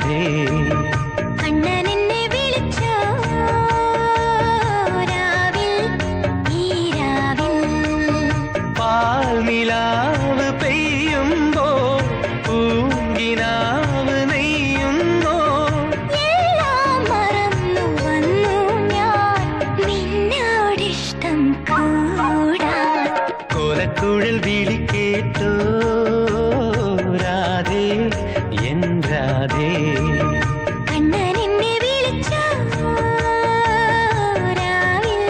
രാധേ അണ്ണനെന്നെ വിളിച്ചോ രാവിൽ ഈ രാവിൽ പാൽനിലാവ് പെയ്യുമ്പോൾ പൂങ്കിനാവ് നെയ്യുന്നോ എല്ലാം മറന്നു വന്നു ഞാൻ നിന്നോടിഷ്ടം കൂടാൻ കോലക്കുഴൽ വിളി കേട്ടോ രാധേ എൻ രാധേ അണ്ണനെന്നെ വിളിച്ചോ രാവിൽ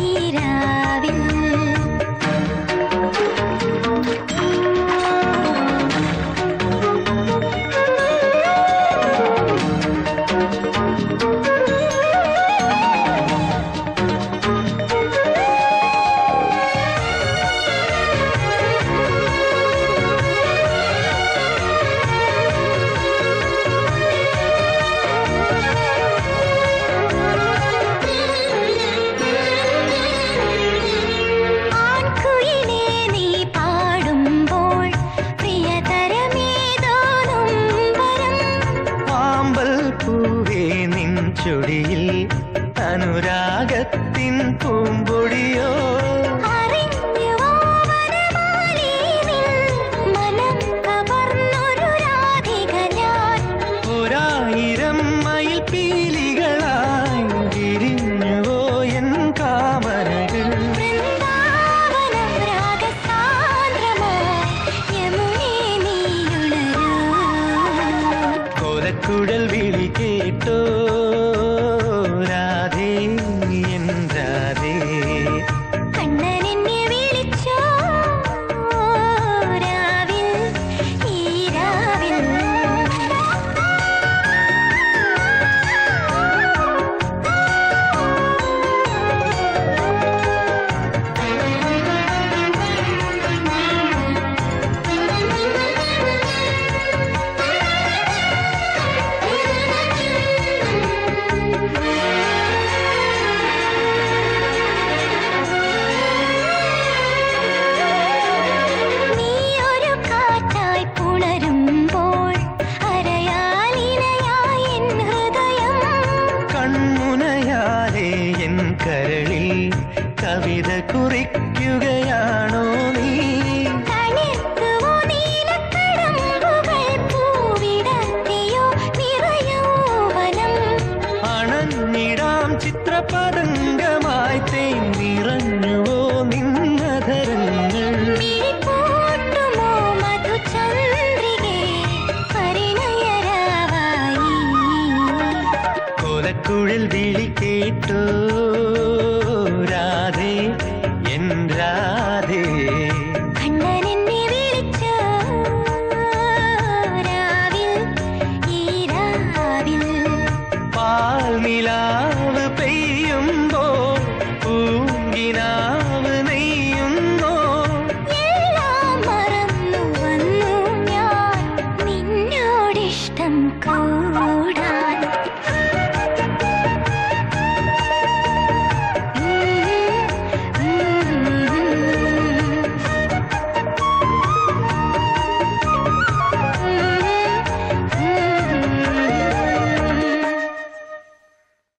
ഈ രാവിൽ ചൊടിയിൽ അനുരാഗത്തിൻ പൂമ്പൊടിയോ ഒരായിരം മയിൽ പീലികളായി വിരിഞ്ഞുവോ എൻ കാമനകൾ കോലക്കുഴൽ വിളി കേട്ടോ രാധേ എൻ രാധേ അണ്ണനെന്നെ വിളിച്ചോ രാവിൽ ഈ രാവിൽ കരളിൽ കവിത കുറിക്കുകയാണോ നീ അണഞ്ഞിടാം ചിത്രപതംഗമായി തേൻ നിറഞ്ഞുവോ നിന്നധരങ്ങൾ കോലക്കുഴൽ വിളി കേട്ടോ രാധേ എൻ രാധേ അണ്ണനെന്നെ വിളിച്ചോ രാവിൽ ഈ രാവിൽ പാൽനിലാവ് പെയ്യുമ്പോൾ പൂങ്കിനാവ് നെയ്യുന്നോ എല്ലാം മറന്നു വന്നു ഞാൻ നിന്നോടിഷ്ടം കൂടാൻ